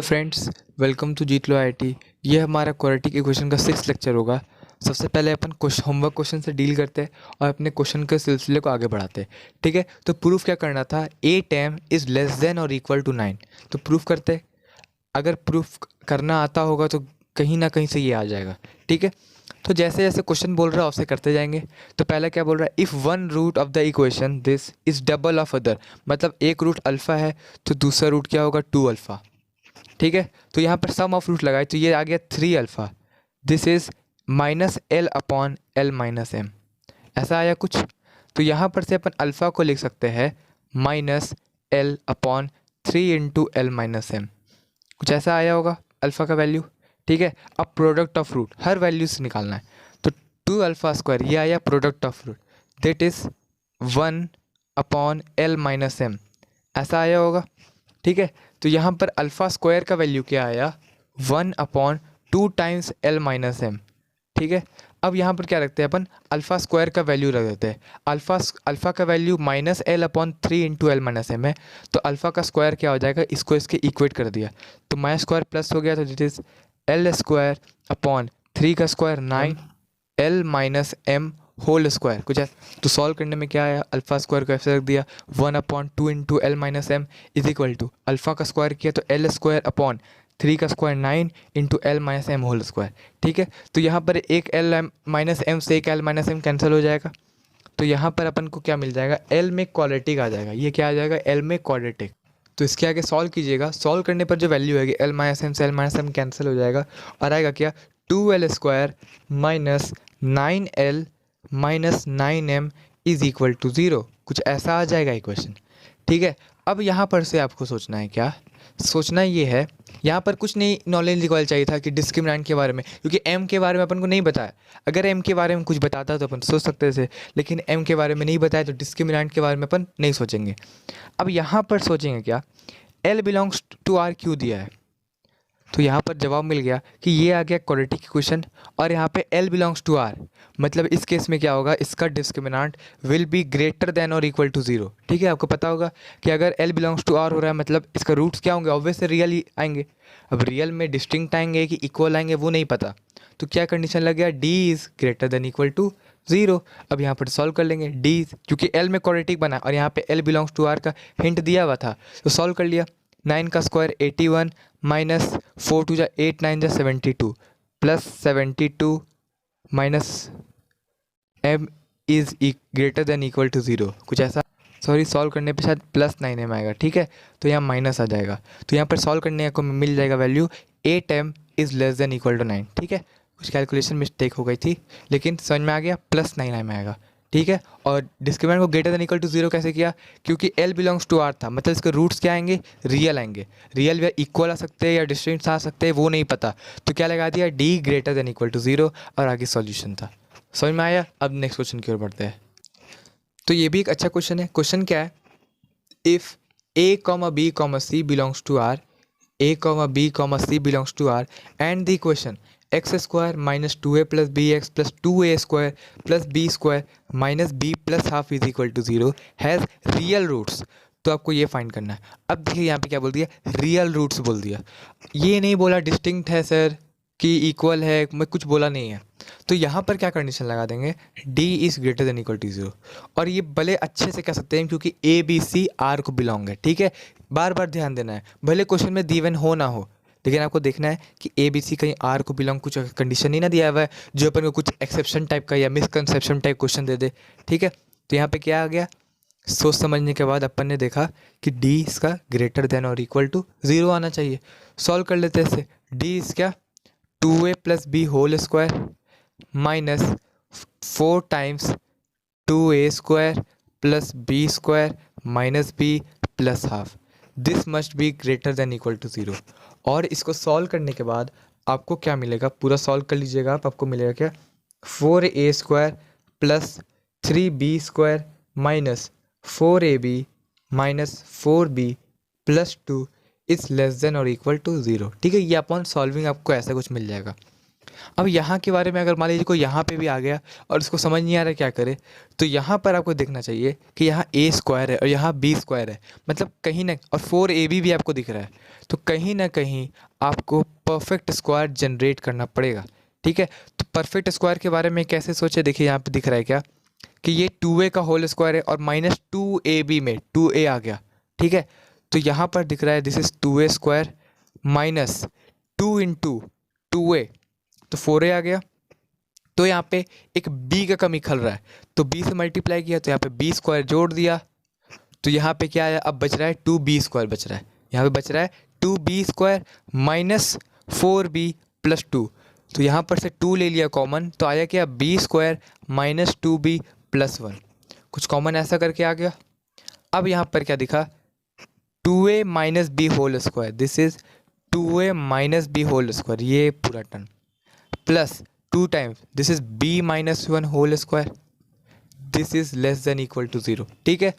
Friends, welcome to Jeet Lo IIT. ये हमारा quadratic equation का 6th लेक्चर होगा। सबसे पहले अपन होमवर्क क्वेश्चन से डील करते हैं और अपने क्वेश्चन के सिलसिले को आगे बढ़ाते हैं। ठीक है, तो प्रूफ क्या करना था, 8m इज़ लेस देन और इक्वल टू 9। तो प्रूफ करते हैं। अगर प्रूफ करना आता होगा तो कहीं ना कहीं से ये आ जाएगा। ठीक है, तो जैसे जैसे क्वेश्चन बोल रहा है वैसे करते जाएंगे। तो पहला क्या बोल रहा है, if one root of the equation this is double of other, मतलब एक रूट अल्फ़ा है तो दूसरा रूट क्या होगा, 2 अल्फ़ा। ठीक है, तो यहाँ पर सम ऑफ रूट लगाए तो ये आ गया 3 alpha. This is minus L upon L minus M, ऐसा आया कुछ। तो यहाँ पर से अपन अल्फ़ा को लिख सकते हैं minus L upon 3 into L minus M, कुछ ऐसा आया होगा अल्फ़ा का वैल्यू। ठीक है, अब प्रोडक्ट ऑफ रूट हर वैल्यू से निकालना है। तो 2 अल्फ़ा स्क्वायर ये आया product of root, that is 1 upon L minus M, ऐसा आया होगा। ठीक है, तो यहाँ पर अल्फ़ा स्क्वायर का वैल्यू क्या आया, 1 upon 2 times L minus M. ठीक है, अब यहाँ पर क्या रखते हैं अपन, अल्फ़ा स्क्वायर का वैल्यू रख देते हैं। अल्फ़ा का value minus L upon 3 into L minus M है, तो अल्फ़ा का स्क्वायर क्या हो जाएगा, इसको इसके इक्वेट कर दिया तो माइनस स्क्वायर प्लस हो गया, तो this is L square upon 3 का square 9 L minus M whole square, कुछ है। तो सॉल्व करने में क्या आया, अल्फ़ा स्क्वायर को ऐसे रख दिया 1 upon 2 into L minus M is equal to alpha का स्क्वायर किया तो एल स्क्वायर अपॉन 3 का square 9 into L minus M whole square. ठीक है, तो यहाँ पर एक एल माइनस एम से एक एल माइनस एम कैंसिल हो जाएगा, तो यहाँ पर अपन को क्या मिल जाएगा, एल में क्वाड्रेटिक आ जाएगा। ये क्या आ जाएगा, एल में क्वाड्रेटिक। तो इसके आगे सॉल्व कीजिएगा, सॉल्व करने पर जो वैल्यू आएगी एल माइनस एम से एल माइनस एम कैंसिल हो जाएगा और आएगा क्या, 2l स्क्वायर माइनस 9l minus 9m is equal to 0, कुछ ऐसा आ जाएगा इक्वेशन। ठीक है, अब यहाँ पर से आपको सोचना है, क्या सोचना ये है, यहाँ पर कुछ नहीं नॉलेज रिकॉयल चाहिए था कि डिस्क्रिमिनेंट के बारे में, क्योंकि m के बारे में अपन को नहीं बताया। अगर m के बारे में कुछ बताता तो अपन सोच सकते थे, लेकिन m के बारे में नहीं बताया तो डिस्क्रिमिनेंट के बारे में अपन नहीं सोचेंगे। अब यहाँ पर सोचेंगे क्या, l बिलोंग्स टू r क्यों दिया है, तो यहाँ पर जवाब मिल गया कि ये आ गया क्वाड्रेटिक इक्वेशन और यहाँ पे L बिलोंग्स टू R, मतलब इस केस में क्या होगा, इसका discriminant will be greater then और इक्वल टू 0। ठीक है, आपको पता होगा कि अगर L बिलोंग्स टू R हो रहा है मतलब इसका रूट्स क्या होंगे, ऑब्वियसली रियल ही आएंगे। अब रियल में डिस्टिंक्ट आएंगे कि इक्वल आएंगे वो नहीं पता, तो क्या कंडीशन लग गया, D is greater than equal to 0। अब यहाँ पर सॉल्व कर लेंगे, D क्योंकि L में क्वाड्रेटिक बना और यहाँ पे L बिलोंग्स टू R का हिंट दिया हुआ था, तो सॉल्व कर लिया। 9 का स्क्वायर 81 माइनस 4 टू जा 8 9 जा 72 plus 72 minus m is greater than equal to 0, कुछ ऐसा। सॉरी, सॉल्व करने पे शायद प्लस 9m आएगा। ठीक है, तो यहाँ माइनस आ जाएगा, तो यहाँ पर सॉल्व करने को मिल जाएगा value 8m is less than equal to 9। ठीक है, कुछ कैलकुलेशन मिस्टेक हो गई थी लेकिन समझ में आ गया, प्लस 9m आएगा। ठीक है, और डिस्क्रिमिनेंट को ग्रेटर देन इक्वल टू 0 कैसे किया, क्योंकि L बिलोंग्स टू R था, मतलब इसके रूट्स क्या आएंगे, रियल आएंगे। रियल या इक्वल आ सकते हैं या डिस्टिंक्ट आ सकते हैं वो नहीं पता, तो क्या लगा दिया, D greater than equal to 0 और आगे सॉल्यूशन था। समझ में आया। अब नेक्स्ट क्वेश्चन की ओर बढ़ते हैं। तो ये भी एक अच्छा क्वेश्चन है। क्वेश्चन क्या है, if A, B, C belongs to R, A, B, C belongs to R and the equation x square minus 2a plus B x plus 2a square plus B square minus B plus half is equal to 0 has real roots, तो आपको ये find करना है। अब देखिए यहाँ पे क्या बोल दिया, रियल रूट्स बोल दिया, ये नहीं बोला डिस्टिंक्ट है सर कि इक्वल है, मैं कुछ बोला नहीं है। तो यहाँ पर क्या कंडीशन लगा देंगे, d is greater than equal to 0, और ये भले अच्छे से कह सकते हैं क्योंकि A B C R को बिलोंग है। ठीक है, बार बार ध्यान देना है, भले क्वेश्चन में गिवन हो ना हो लेकिन आपको देखना है कि A B C कहीं R को बिलोंग, कुछ कंडीशन नहीं ना दिया हुआ है जो अपन को कुछ एक्सेप्शन टाइप का या मिसकंसेप्शन टाइप क्वेश्चन दे दे। ठीक है, तो यहाँ पे क्या आ गया, सोच समझने के बाद अपन ने देखा कि D इसका ग्रेटर देन और इक्वल टू 0 आना चाहिए। सॉल्व कर लेते हैं इसे, D इज़ क्या, 2a plus B whole square minus 4 times 2a square plus B square minus B plus half, this must be greater than equal to 0। और इसको सॉल्व करने के बाद आपको क्या मिलेगा, पूरा सॉल्व कर लीजिएगा आप, आपको मिलेगा क्या, 4a square plus 3b square minus 4ab minus 4b plus 2 is less then और इक्वल टू 0। ठीक है, ये अपॉन सॉल्विंग आपको ऐसा कुछ मिल जाएगा। अब यहाँ के बारे में अगर मान लीजिए कोई यहाँ पे भी आ गया और उसको समझ नहीं आ रहा क्या करे, तो यहाँ पर आपको देखना चाहिए कि यहाँ ए स्क्वायर है और यहाँ बी स्क्वायर है, मतलब कहीं ना, और 4ab भी आपको दिख रहा है, तो कहीं ना कहीं आपको परफेक्ट स्क्वायर जनरेट करना पड़ेगा। ठीक है, तो परफेक्ट स्क्वायर के बारे में कैसे सोचे, देखिए यहाँ पे दिख रहा है क्या कि ये 2a का होल स्क्वायर है और -2ab में 2a आ गया। ठीक है, तो यहाँ पर दिख रहा है this is 2a square minus 2 into 2a, तो 4a आ गया। तो यहाँ पे एक b का कमी खल रहा है, तो b से मल्टीप्लाई किया तो यहाँ पे b स्क्वायर जोड़ दिया, तो यहाँ पे क्या है, अब बच रहा है 2b स्क्वायर बच रहा है, यहाँ पे बच रहा है 2b square minus 4b plus 2, तो यहाँ पर से 2 ले लिया कॉमन, तो आया क्या b square minus 2b plus 1, कुछ कॉमन ऐसा करके आ गया। अब यहाँ पर क्या दिखा, 2a minus B whole square, this is 2a minus B whole square, ये पूरा term plus 2 times this is b minus 1 whole square, this is less than equal to 0। ठीक है,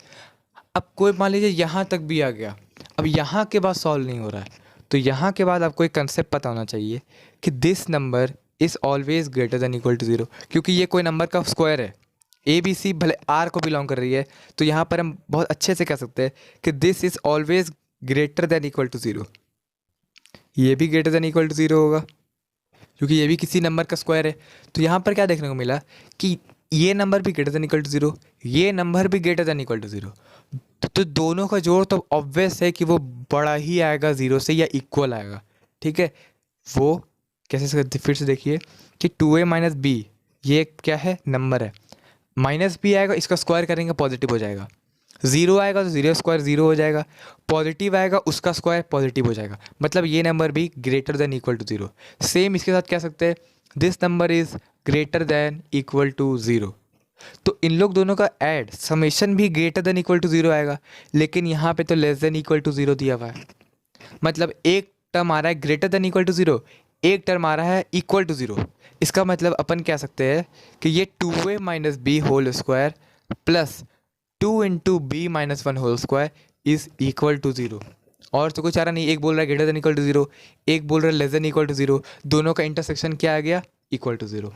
अब कोई मान लीजिए यहाँ तक भी आ गया, अब यहाँ के बाद सॉल्व नहीं हो रहा है, तो यहाँ के बाद आपको एक कंसेप्ट पता होना चाहिए कि this number is always greater than equal to 0, क्योंकि ये कोई नंबर का स्क्वायर है, ए बी सी भले आर को बिलोंग कर रही है, तो यहाँ पर हम बहुत अच्छे से कह सकते हैं कि this is always greater than equal to 0, ये भी ग्रेटर देन इक्वल टू 0 होगा क्योंकि ये भी किसी नंबर का स्क्वायर है। तो यहाँ पर क्या देखने को मिला कि ये नंबर भी ग्रेटर देन इक्वल टू 0, ये नंबर भी ग्रेटर देन इक्वल टू 0, तो दोनों का जोड़ तो ऑब्वियस है कि वो बड़ा ही आएगा 0 से या इक्वल आएगा। ठीक है, वो कैसे फिर से देखिए कि 2a माइनस बी, ये क्या है, नंबर है, माइनस बी आएगा, इसका स्क्वायर करेंगे पॉजिटिव हो जाएगा, 0 आएगा तो 0 स्क्वायर 0 हो जाएगा, पॉजिटिव आएगा उसका स्क्वायर पॉजिटिव हो जाएगा, मतलब ये नंबर भी greater than equal to 0। Same इसके साथ कह सकते हैं this number is greater than equal to 0, तो इन लोग दोनों का ऐड समेशन भी ग्रेटर देन इक्वल टू 0 आएगा, लेकिन यहाँ पे तो लेस देन इक्वल टू 0 दिया हुआ है, मतलब एक टर्म आ रहा है ग्रेटर देन इक्वल टू 0, एक टर्म आ रहा है इक्वल टू 0। इसका मतलब अपन कह सकते हैं कि ये 2a minus B whole square plus 2 into B minus 1 whole square is equal to 0, और तो कुछ आ रहा नहीं, एक बोल रहा है ग्रेटर देन इक्वल टू 0, एक बोल रहा है लेस देन इक्वल टू 0, दोनों का इंटरसेक्शन क्या आ गया, इक्वल टू 0।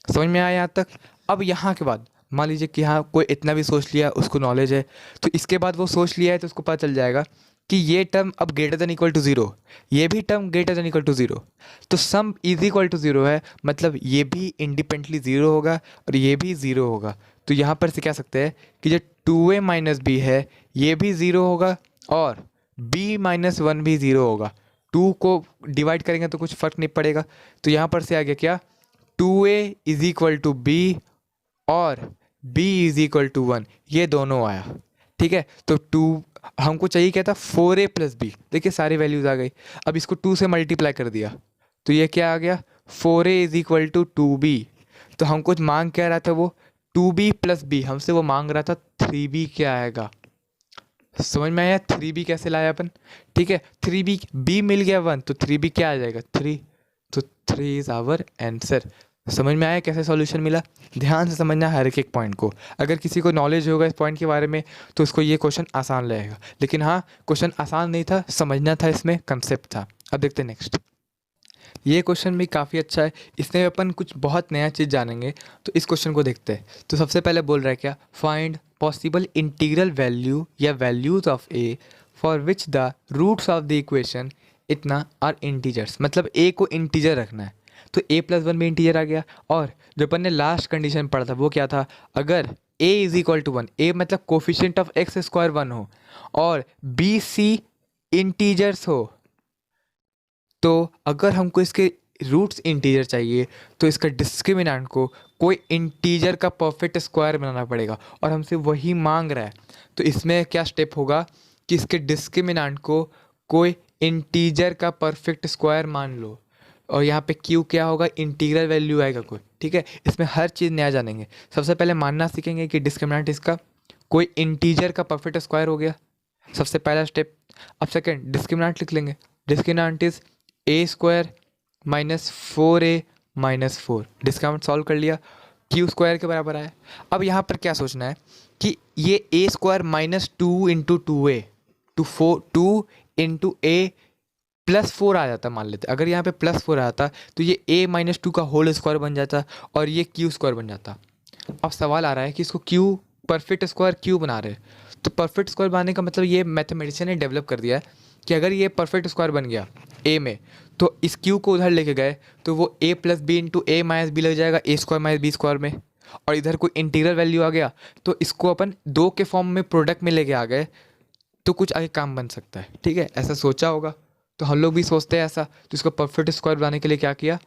समझ में आया यहाँ तक। अब यहाँ के बाद मान लीजिए कि हाँ कोई इतना भी सोच लिया, उसको नॉलेज है, तो इसके बाद वो सोच लिया है तो उसको पता चल जाएगा कि ये टर्म अब ग्रेटर देन इक्वल टू 0, ये भी term greater than equal to 0, तो सम इज इक्वल टू 0 है, मतलब ये भी इंडिपेंडेंटली 0 होगा और ये भी 0 होगा। तो यहाँ पर से कह सकते हैं कि जो 2a माइनस बी है ये भी 0 होगा और b माइनस 1 भी 0 होगा, 2 को डिवाइड करेंगे तो कुछ फ़र्क नहीं पड़ेगा, तो यहाँ पर से आ गया क्या, 2a is equal to B और b इज इक्वल टू 1, ये दोनों आया। ठीक है, तो 2 हमको चाहिए क्या था, 4a प्लस बी, देखिए सारी वैल्यूज़ आ गई, अब इसको 2 से मल्टीप्लाई कर दिया तो ये क्या आ गया, 4a is equal to 2b, तो हमको मांग क्या रहा था वो 2b प्लस बी, हमसे वो मांग रहा था 3b क्या आएगा। समझ में आया 3b कैसे लाया अपन। ठीक है, 3b b मिल गया 1, तो 3b क्या आ जाएगा 3, तो 3 इज़ आवर आंसर। समझ में आया कैसे सॉल्यूशन मिला। ध्यान से समझना हर एक पॉइंट को, अगर किसी को नॉलेज होगा इस पॉइंट के बारे में तो उसको ये क्वेश्चन आसान लगेगा, लेकिन हाँ क्वेश्चन आसान नहीं था, समझना था, इसमें कंसेप्ट था। अब देखते हैं नेक्स्ट, ये क्वेश्चन भी काफ़ी अच्छा है, इसमें अपन कुछ बहुत नया चीज़ जानेंगे, तो इस क्वेश्चन को देखते हैं। तो सबसे पहले बोल रहा है क्या, फाइंड पॉसिबल इंटीग्रल वैल्यू या values of A for which the roots of the equation इतना आर इंटीजर्स, मतलब ए को इंटीजर रखना है, तो a प्लस 1 भी इंटीजर आ गया, और जो अपन ने लास्ट कंडीशन पढ़ा था वो क्या था, अगर a is equal to 1, a मतलब कोफिशिएंट ऑफ एक्स स्क्वायर 1 हो और b c इंटीजर्स हो, तो अगर हमको इसके रूट्स इंटीजर चाहिए तो इसका डिस्क्रिमिनेंट को कोई इंटीजर का परफेक्ट स्क्वायर बनाना पड़ेगा, और हमसे वही मांग रहा है। तो इसमें क्या स्टेप होगा कि इसके डिस्क्रिमिनेंट को कोई इंटीजर का परफेक्ट स्क्वायर मान लो, और यहाँ पे क्यू क्या होगा, इंटीग्रल वैल्यू आएगा कोई। ठीक है, इसमें हर चीज़ नया जानेंगे। सबसे पहले मानना सीखेंगे कि डिस्क्रिमिनेंट इसका कोई इंटीजर का परफेक्ट स्क्वायर हो गया, सबसे पहला स्टेप। अब सेकंड डिस्क्रिमिनेंट लिख लेंगे, discriminant is a square minus 4a minus 4, discriminant solve कर लिया, क्यू स्क्वायर के बराबर आया। अब यहाँ पर क्या सोचना है कि ये a square minus 2 into 2a, 2 into a +4 आ जाता, मान लेते अगर यहाँ पे +4 आ जाता तो ये a-2 का होल स्क्वायर बन जाता और ये क्यू स्क्वायर बन जाता। अब सवाल आ रहा है कि इसको क्यू परफेक्ट स्क्वायर क्यों बना रहे हैं। तो परफेक्ट स्क्वायर बनाने का मतलब ये मैथमेटिशियन ने डेवलप कर दिया है कि अगर ये परफेक्ट स्क्वायर बन गया ए में, तो इस क्यू को उधर लेके गए तो वो a + b into a - b लग जाएगा a² - b स्क्वायर में, और इधर कोई इंटीग्रल वैल्यू आ गया तो इसको अपन 2 के फॉर्म में प्रोडक्ट में लेके आ गए तो कुछ आगे काम बन सकता है। ठीक है, ऐसा सोचा होगा, तो हम लोग भी सोचते हैं ऐसा। तो इसको परफेक्ट स्क्वायर बनाने के लिए क्या किया,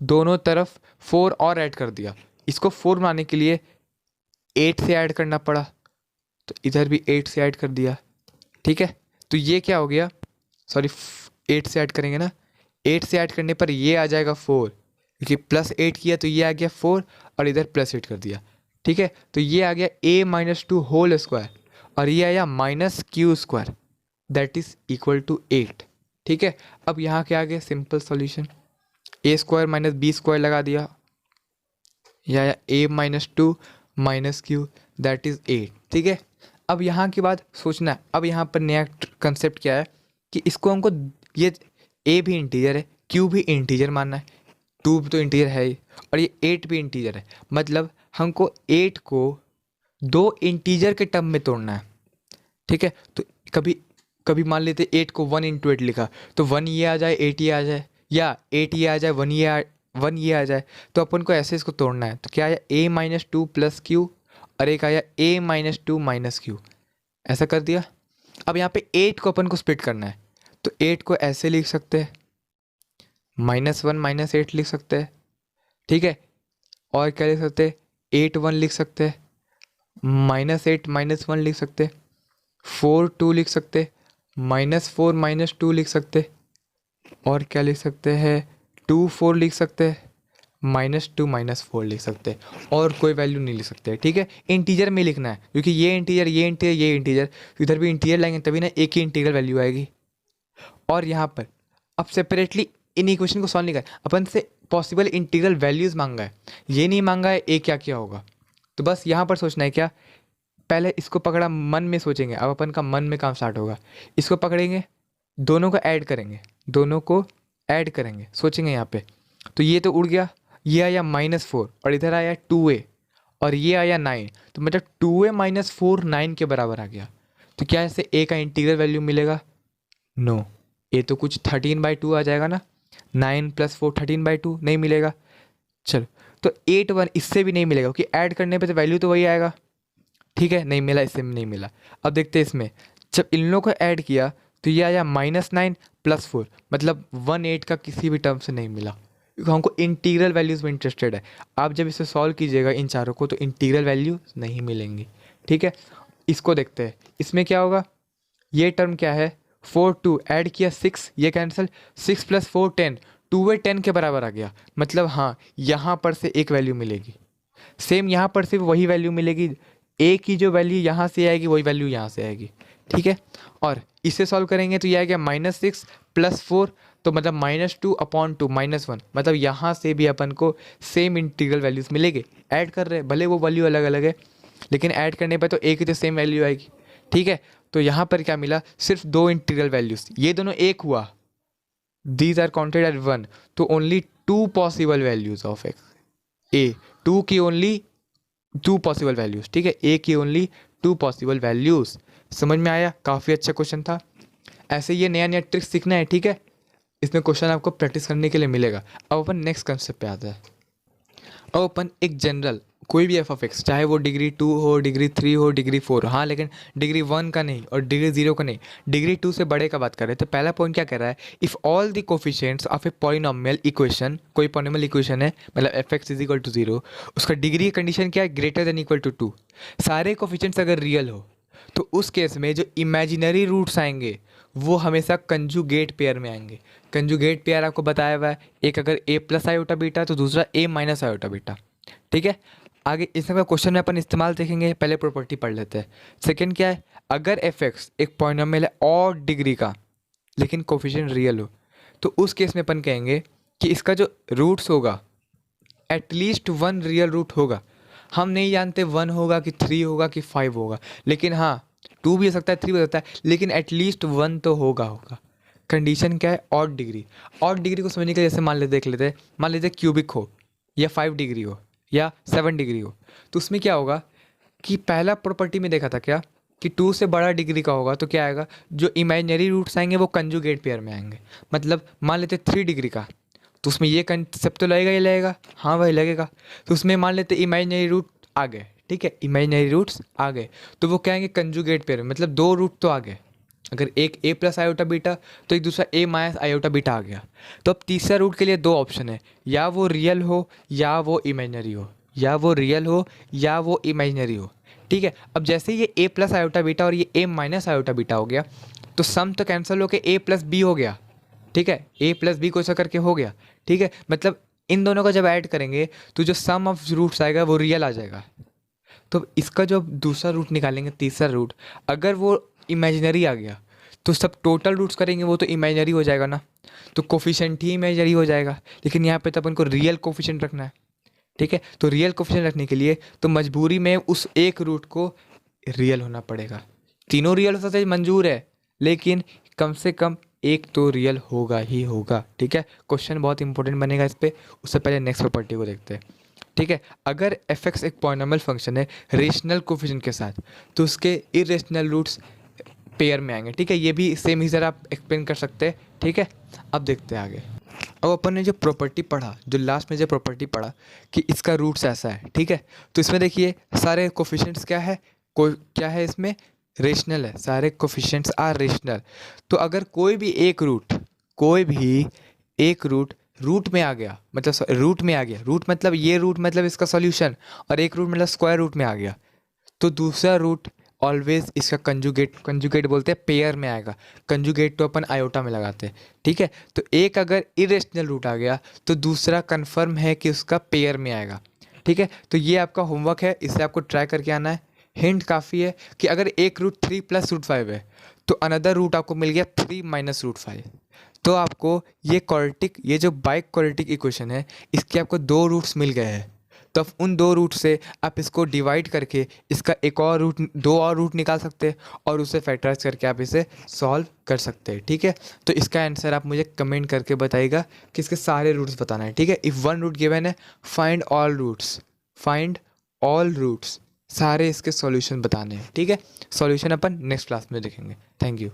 दोनों तरफ 4 और ऐड कर दिया। इसको 4 बनाने के लिए 8 से ऐड करना पड़ा, तो इधर भी 8 से ऐड कर दिया। ठीक है, तो ये क्या हो गया, सॉरी 8 से ऐड करेंगे ना, 8 से ऐड करने पर ये आ जाएगा 4, क्योंकि +8 किया तो ये आ गया 4 और इधर +8 कर दिया। ठीक है, तो ये आ गया a-2 होल स्क्वायर और ये आया -q² that is equal to 8। ठीक है, अब यहाँ क्या आ गया, सिंपल सॉल्यूशन, a² - b² लगा दिया, यह आया a-2 - q दैट इज 8। ठीक है, अब यहाँ के बाद सोचना है, अब यहाँ पर नया कंसेप्ट क्या है कि इसको हमको, ये a भी इंटीजर है, q भी इंटीजर मानना है, 2 तो इंटीजर है ही, और ये 8 भी इंटीजर है। मतलब हमको 8 को 2 इंटीजर के टर्म में तोड़ना है। ठीक है, तो कभी कभी मान लेते 8 को 1 × 8 लिखा तो 1 ये आ जाए 8 ये आ जाए, या 8 ये आ जाए 1 ये आ जाए, तो अपन को ऐसे इसको तोड़ना है। तो क्या आया, a-2 + q और एक आया a-2 - q, ऐसा कर दिया। अब यहाँ पे 8 को अपन को स्प्लिट करना है, तो 8 को ऐसे लिख सकते हैं, -1 - 8 लिख सकते हैं। ठीक है, और क्या लिख सकते हैं, 8 1 लिख सकते हैं, -8 -1 लिख सकते, 4 2 लिख सकते, -4 -2 लिख सकते, और क्या लिख सकते हैं, 2 4 लिख सकते, -2 -4 लिख सकते, और कोई वैल्यू नहीं लिख सकते। ठीक है, इंटीजर में लिखना है, क्योंकि ये इंटीजर ये इंटीजर ये इंटीजर, इधर भी इंटीजर लाएंगे तभी ना एक ही इंटीग्रल वैल्यू आएगी। और यहाँ पर अब सेपरेटली इन इक्वेशन को सॉल्व नहीं कर, अपन से पॉसिबल इंटीग्रल वैल्यूज़ मांगा है, ये नहीं मांगा है ए क्या क्या होगा। तो बस यहाँ पर सोचना है क्या, पहले इसको पकड़ा, मन में सोचेंगे, अब अपन का मन में काम स्टार्ट होगा। इसको पकड़ेंगे, दोनों को ऐड करेंगे, दोनों को ऐड करेंगे, सोचेंगे यहाँ पे, तो ये तो उड़ गया, ये आया -4 और इधर आया 2a और ये आया 9, तो मतलब 2a - 4 9 के बराबर आ गया। तो क्या ऐसे a का इंटीग्रल वैल्यू मिलेगा, नो, ये तो कुछ 13/2 आ जाएगा ना, 9 + 4 13/2 नहीं मिलेगा। चलो, तो 8 1 इससे भी नहीं मिलेगा, क्योंकि ऐड करने पे तो वैल्यू तो वही आएगा। ठीक है, नहीं मिला, इससे नहीं मिला। अब देखते हैं इसमें, जब इन लोगों को ऐड किया तो ये आया -9 + 4, मतलब 1 8 का किसी भी टर्म से नहीं मिला, क्योंकि हमको इंटीग्रल वैल्यूज़ में इंटरेस्टेड है। आप जब इसे सॉल्व कीजिएगा इन चारों को तो इंटीग्रल वैल्यू नहीं मिलेंगी। ठीक है, इसको देखते हैं, इसमें क्या होगा, ये टर्म क्या है, 4 2 ऐड किया 6, ये कैंसिल, 6 + 4 10, 2a 10 के बराबर आ गया। मतलब हाँ, यहाँ पर से एक वैल्यू मिलेगी, सेम यहाँ पर से वही वैल्यू मिलेगी, a की जो वैल्यू यहाँ से आएगी वही वैल्यू यहाँ से आएगी। ठीक है, और इसे सॉल्व करेंगे तो ये आ गया -6 + 4, तो मतलब -2/2 -1, मतलब यहाँ से भी अपन को सेम इंटीग्रल वैल्यूज़ मिलेंगे। ऐड कर रहे हैं, भले वो वैल्यू अलग अलग है, लेकिन ऐड करने पर तो एक ही तो सेम वैल्यू आएगी। ठीक है, तो यहाँ पर क्या मिला, सिर्फ 2 इंटीग्रल वैल्यूज़, ये दोनों एक हुआ, दीज आर काउंटेड एट 1, तो only 2 possible values of x, A 2 की ओनली 2 पॉसिबल वैल्यूज़। ठीक है, ए की ओनली 2 पॉसिबल वैल्यूज़। समझ में आया, काफ़ी अच्छा क्वेश्चन था। ऐसे ये नया नया ट्रिक्स सीखना है। ठीक है, इसमें क्वेश्चन आपको प्रैक्टिस करने के लिए मिलेगा। अब अपन नेक्स्ट कंसेप्ट पे आते हैं। अब अपन एक जनरल कोई भी f(x), चाहे वो डिग्री 2 हो, डिग्री 3 हो, डिग्री 4 हो, हाँ, लेकिन डिग्री 1 का नहीं और डिग्री 0 का नहीं, डिग्री 2 से बड़े का बात कर रहे हैं। तो पहला पॉइंट क्या कह रहा है, if all the coefficients of a polynomial equation, कोई पॉलिनोमियल इक्वेशन है, मतलब f(x) = 0, उसका डिग्री कंडीशन क्या है, ग्रेटर देन इक्वल टू 2, सारे कोफिशिएंट्स अगर रियल हो तो उस केस में जो इमेजिनरी रूट्स आएंगे वो हमेशा कंजुगेट पेयर में आएंगे। कंजुगेट पेयर आपको बताया हुआ है, एक अगर a+ आयोटा बीटा तो दूसरा a- आयोटा बीटा। ठीक है, आगे इसमें क्वेश्चन में अपन इस्तेमाल देखेंगे, पहले प्रॉपर्टी पढ़ लेते हैं। सेकंड क्या है, अगर f(x) एक पॉलिनोमियल है और डिग्री का लेकिन कोफिशिएंट रियल हो, तो उस केस में अपन कहेंगे कि इसका जो रूट्स होगा एटलीस्ट 1 रियल रूट होगा। हम नहीं जानते 1 होगा कि 3 होगा कि 5 होगा, लेकिन हाँ 2 भी हो सकता है, 3 भी हो सकता है, लेकिन एटलीस्ट 1 तो होगा। कंडीशन क्या है, ऑड डिग्री। ऑड डिग्री को समझने के लिए जैसे देख लेते हैं, मान लेते हैं क्यूबिक हो या 5 डिग्री हो या 7 डिग्री हो, तो उसमें क्या होगा कि पहला प्रॉपर्टी में देखा था क्या कि 2 से बड़ा डिग्री का होगा तो क्या आएगा, जो इमेजिनरी रूट्स आएंगे वो कंजुगेट पेयर में आएंगे। मतलब मान लेते 3 डिग्री का, तो उसमें ये कंसेप्ट तो लगेगा ही लगेगा, हाँ भाई लगेगा। तो उसमें मान लेते इमेजिनरी रूट आ गए, ठीक है, इमेजिनरी रूट्स आ गए, तो वो क्या आएंगे कंजुगेट पेयर में, मतलब 2 रूट तो आ गए। अगर एक a प्लस आयोटा बीटा तो एक दूसरा a माइनस आयोटा बीटा आ गया। तो अब तीसरा रूट के लिए 2 ऑप्शन है, या वो रियल हो या वो इमेजिनरी हो, या वो रियल हो या वो इमेजिनरी हो, ठीक है। अब जैसे ये a प्लस आयोटा बीटा और ये a माइनस आयोटा बीटा हो गया, तो सम तो कैंसिल होकर a प्लस बी हो गया, ठीक है, a प्लस बी को ऐसा करके हो गया, ठीक है। मतलब इन दोनों का जब ऐड करेंगे तो जो सम ऑफ रूट्स आएगा वो रियल आ जाएगा। तो इसका जो दूसरा रूट निकालेंगे, तीसरा रूट, अगर वो इमेजिनरी आ गया तो सब टोटल रूट्स करेंगे वो तो इमेजिनरी हो जाएगा ना, तो कोफिशिएंट ही इमेजिनरी हो जाएगा। लेकिन यहाँ पे तो अपन को रियल कोफिशिएंट रखना है, ठीक है। तो रियल कोफिशिएंट रखने के लिए तो मजबूरी में उस एक रूट को रियल होना पड़ेगा। तीनों रियल हो सकते हैं, मंजूर है, लेकिन कम से कम एक तो रियल होगा ही होगा, ठीक है। क्वेश्चन बहुत इंपॉर्टेंट बनेगा इस पे, उससे पहले नेक्स्ट प्रॉपर्टी को देखते हैं, ठीक है। अगर एफ एक्स एक पॉलिनॉमियल फंक्शन है रेशनल कोफिशिएंट के साथ, तो उसके इरेशनल रूट्स पेयर में आएंगे, ठीक है। ये भी सेम ही जरा आप एक्सप्लेन कर सकते हैं, ठीक है। अब देखते हैं आगे। अब अपन ने जो प्रॉपर्टी पढ़ा, जो लास्ट में जो प्रॉपर्टी पढ़ा कि इसका रूट्स ऐसा है, ठीक है। तो इसमें देखिए सारे कोफिशिएंट्स क्या है, क्या है इसमें, रेशनल है, सारे कोफिशिएंट्स आर रेशनल। तो अगर कोई भी एक रूट, कोई भी एक रूट रूट में आ गया, मतलब रूट में आ गया, रूट मतलब ये रूट मतलब इसका सॉल्यूशन, और एक रूट मतलब स्क्वायर रूट में आ गया, तो दूसरा रूट ऑलवेज इसका कंजुगेट, कंजुगेट बोलते हैं पेयर में आएगा। कंजुगेट तो अपन आयोटा में लगाते हैं, ठीक है। तो एक अगर इरेशनल रूट आ गया तो दूसरा कंफर्म है कि उसका पेयर में आएगा, ठीक है। तो ये आपका होमवर्क है, इसे आपको ट्राई करके आना है। हिंट काफ़ी है कि अगर एक रूट 3 प्लस रूट 5 है तो अनदर रूट आपको मिल गया 3 माइनस रूट 5। तो आपको ये क्वाड्रेटिक, ये जो बाइक क्वाड्रेटिक इक्वेशन है, इसके आपको 2 रूट्स मिल गए हैं। तो अब उन 2 रूट से आप इसको डिवाइड करके इसका एक और रूट, 2 और रूट निकाल सकते हैं और उसे फैक्टराइज करके आप इसे सॉल्व कर सकते हैं, ठीक है। तो इसका आंसर आप मुझे कमेंट करके बताइएगा कि इसके सारे रूट्स बताना है, ठीक है। इफ़ वन रूट गिवन है, find all roots, find all roots, सारे इसके सॉल्यूशन बताने हैं, ठीक है। सॉल्यूशन अपन नेक्स्ट क्लास में देखेंगे। Thank you.